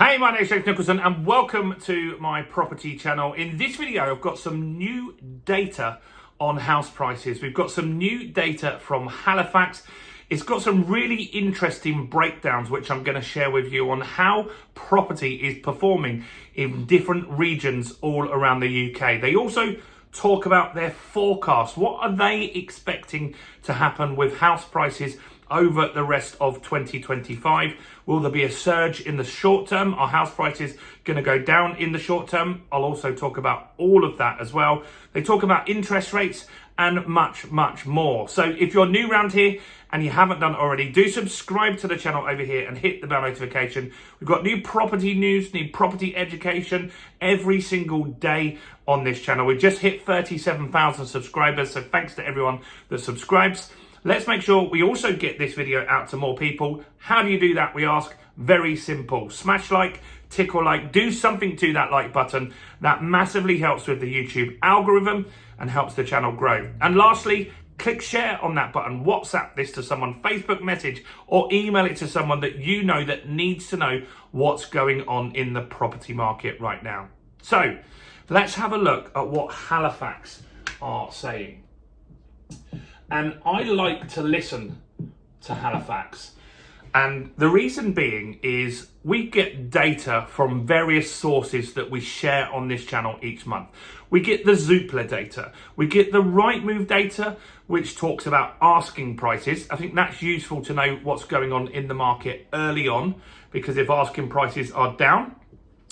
Hey, my name is James Nicholson and welcome to my property channel. In this video, I've got some new data on house prices. We've got some new data from Halifax. It's got some really interesting breakdowns, which I'm going to share with you on how property is performing in different regions all around the UK. They also talk about their forecast. What are they expecting to happen with house prices over the rest of 2025? Will there be a surge in the short term? Are house prices going to go down in the short term? I'll also talk about all of that as well. They talk about interest rates and much, much more. So if you're new around here and you haven't done already, do subscribe to the channel over here and hit the bell notification. We've got new property news, new property education every single day on this channel. We just hit 37,000 subscribers, so thanks to everyone that subscribes. Let's make sure we also get this video out to more people. How do you do that, we ask? Very simple. Smash like, tickle like, do something to that like button. That massively helps with the YouTube algorithm and helps the channel grow. And lastly, click share on that button. WhatsApp this to someone, Facebook message, or email it to someone that you know that needs to know what's going on in the property market right now. So let's have a look at what Halifax are saying. And I like to listen to Halifax. And the reason being is we get data from various sources that we share on this channel each month. We get the Zoopla data. We get the Rightmove data, which talks about asking prices. I think that's useful to know what's going on in the market early on, because if asking prices are down,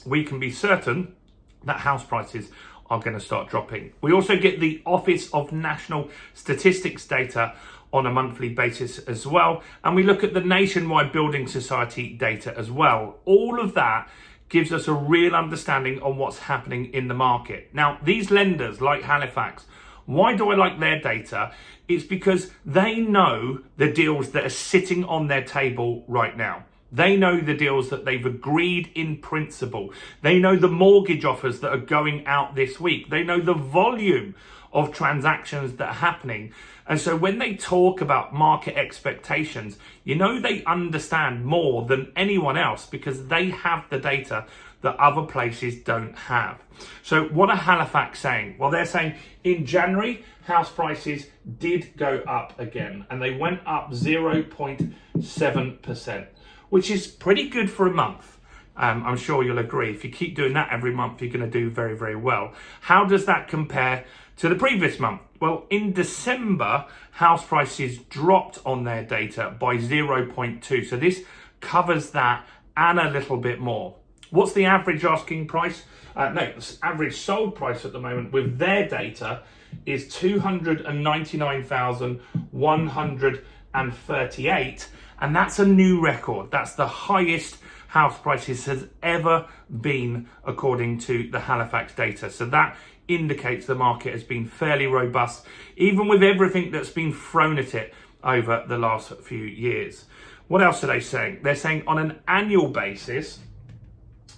we can be certain that house prices are going to start dropping. We also get the Office of National Statistics data on a monthly basis as well. And we look at the Nationwide Building Society data as well. All of that gives us a real understanding on what's happening in the market. Now, these lenders like Halifax, why do I like their data? It's because they know the deals that are sitting on their table right now. They know the deals that they've agreed in principle. They know the mortgage offers that are going out this week. They know the volume of transactions that are happening. And so when they talk about market expectations, you know they understand more than anyone else because they have the data that other places don't have. So what are Halifax saying? Well, they're saying in January, house prices did go up again, and they went up 0.7%. which is pretty good for a month. I'm sure you'll agree. If you keep doing that every month, you're going to do very, very well. How does that compare to the previous month? Well, in December, house prices dropped on their data by 0.2. So this covers that and a little bit more. What's the average asking price? The average sold price at the moment with their data is 299,138. And that's a new record. That's the highest house prices has ever been according to the Halifax data. So that indicates the market has been fairly robust, even with everything that's been thrown at it over the last few years. What else are they saying? They're saying on an annual basis,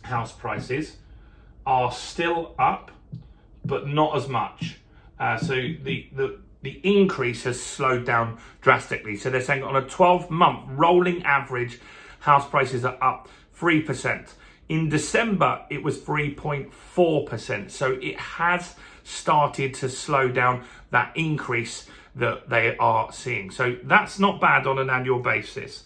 house prices are still up, but not as much. So the increase has slowed down drastically. So they're saying on a 12-month rolling average, house prices are up 3%. In December, it was 3.4%. So it has started to slow down that increase that they are seeing. So that's not bad on an annual basis.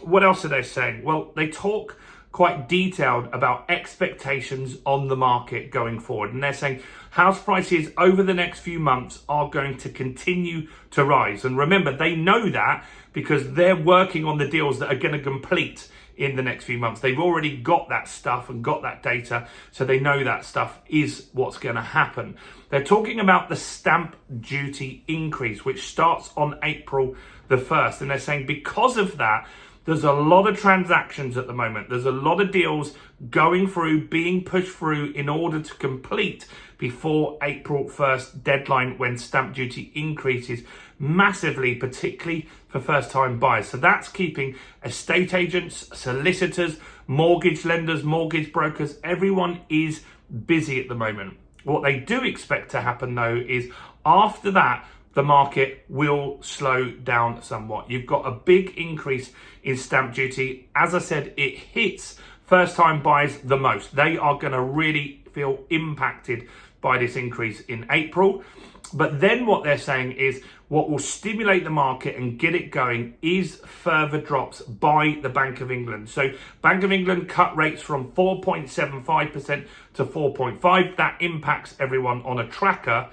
What else are they saying? Well, they talk quite detailed about expectations on the market going forward. And they're saying house prices over the next few months are going to continue to rise. And remember, they know that because they're working on the deals that are going to complete in the next few months. They've already got that stuff and got that data, so they know that stuff is what's going to happen. They're talking about the stamp duty increase, which starts on April the 1st. And they're saying because of that, there's a lot of transactions at the moment. There's a lot of deals going through, being pushed through in order to complete before April 1st deadline when stamp duty increases massively, particularly for first-time buyers. So that's keeping estate agents, solicitors, mortgage lenders, mortgage brokers, everyone is busy at the moment. What they do expect to happen though is after that, the market will slow down somewhat. You've got a big increase in stamp duty. As I said, it hits first-time buyers the most. They are going to really feel impacted by this increase in April. But then what they're saying is what will stimulate the market and get it going is further drops by the Bank of England. So Bank of England cut rates from 4.75% to 4.5%. That impacts everyone on a tracker.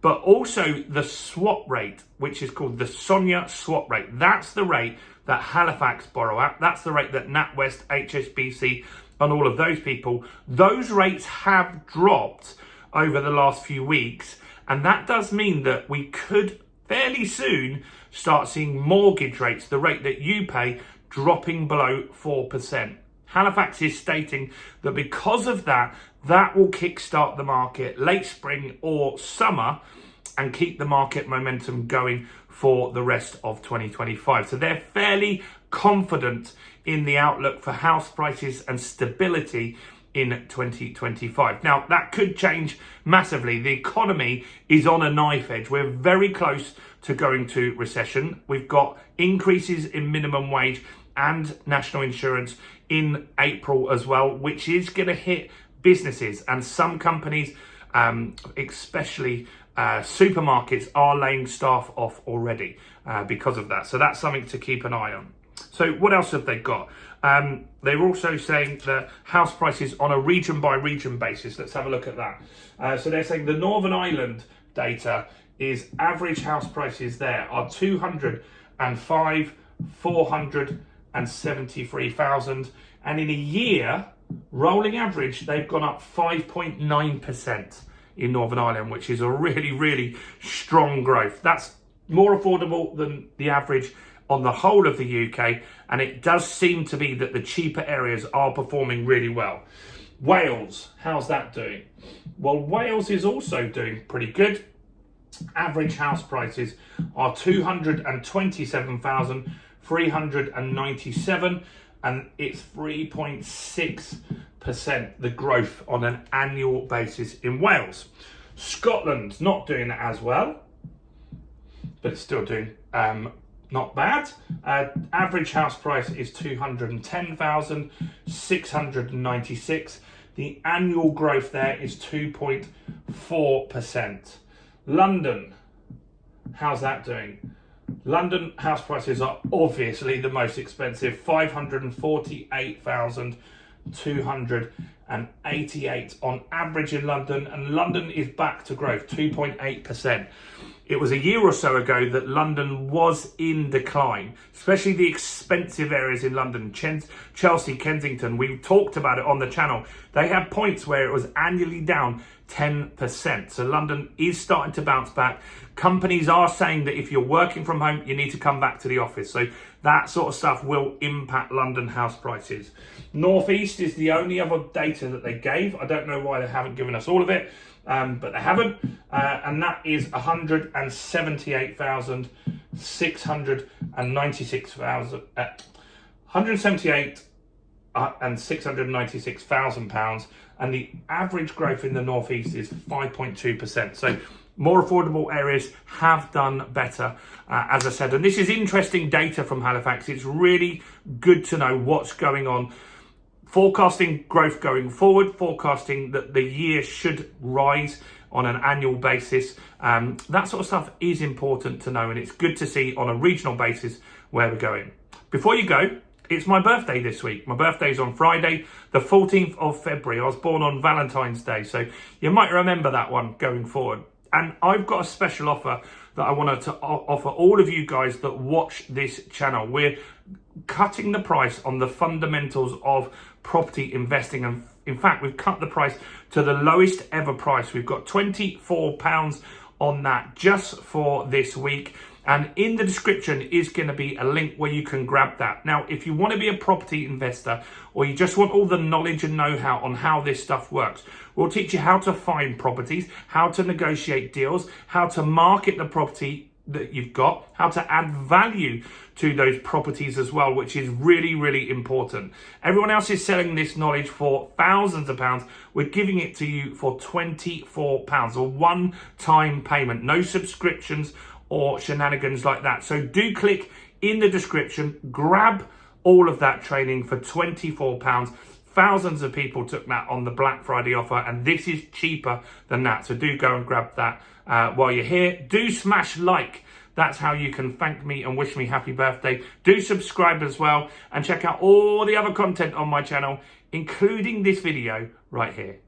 But also the swap rate, which is called the SONIA swap rate. That's the rate that Halifax borrow at. That's the rate that NatWest, HSBC, and all of those people, those rates have dropped over the last few weeks. And that does mean that we could fairly soon start seeing mortgage rates, the rate that you pay, dropping below 4%. Halifax is stating that because of that, that will kickstart the market late spring or summer and keep the market momentum going for the rest of 2025. So they're fairly confident in the outlook for house prices and stability in 2025. Now, that could change massively. The economy is on a knife edge. We're very close to going to recession. We've got increases in minimum wage and national insurance in April as well, which is going to hit businesses, and some companies, especially supermarkets, are laying staff off already because of that. So that's something to keep an eye on. So what else have they got? They're also saying that house prices on a region by region basis. Let's have a look at that. So they're saying the Northern Ireland data is average house prices there are 205, 473,000. And in a year, rolling average, they've gone up 5.9% in Northern Ireland, which is a really, really strong growth. That's more affordable than the average on the whole of the UK, and it does seem to be that the cheaper areas are performing really well. Wales, how's that doing? Well, Wales is also doing pretty good. Average house prices are 227,397, and it's 3.6% the growth on an annual basis in Wales. Scotland's not doing as well, but it's still doing not bad. Average house price is 210,696. The annual growth there is 2.4%. London, how's that doing? London house prices are obviously the most expensive, 548,288 on average in London, and London is back to growth, 2.8%. It was a year or so ago that London was in decline, especially the expensive areas in London, Chelsea, Kensington. We talked about it on the channel. They had points where it was annually down 10%. So London is starting to bounce back. Companies are saying that if you're working from home, you need to come back to the office. So that sort of stuff will impact London house prices. Northeast is the only other data that they gave. I don't know why they haven't given us all of it. But they haven't, and that is 178,696,000 pounds, and the average growth in the northeast is 5.2%. So more affordable areas have done better, as I said. And this is interesting data from Halifax. It's really good to know what's going on. Forecasting growth going forward, forecasting that the year should rise on an annual basis. That sort of stuff is important to know, and it's good to see on a regional basis where we're going. Before you go, it's my birthday this week. My birthday's on Friday, the 14th of February. I was born on Valentine's Day, so you might remember that one going forward. And I've got a special offer that I wanted to offer all of you guys that watch this channel. We're cutting the price on the fundamentals of property investing, and in fact we've cut the price to the lowest ever price. We've got £24 on that just for this week, and in the description is going to be a link where you can grab that. Now, if you want to be a property investor, or you just want all the knowledge and know-how on how this stuff works, we'll teach you how to find properties, how to negotiate deals, how to market the property that you've got, how to add value to those properties as well, which is really, really important. Everyone else is selling this knowledge for thousands of pounds. We're giving it to you for £24, a one-time payment, no subscriptions or shenanigans like that. So do click in the description, grab all of that training for £24, Thousands of people took that on the Black Friday offer, and this is cheaper than that. So do go and grab that while you're here. Do smash like. That's how you can thank me and wish me happy birthday. Do subscribe as well, and check out all the other content on my channel, including this video right here.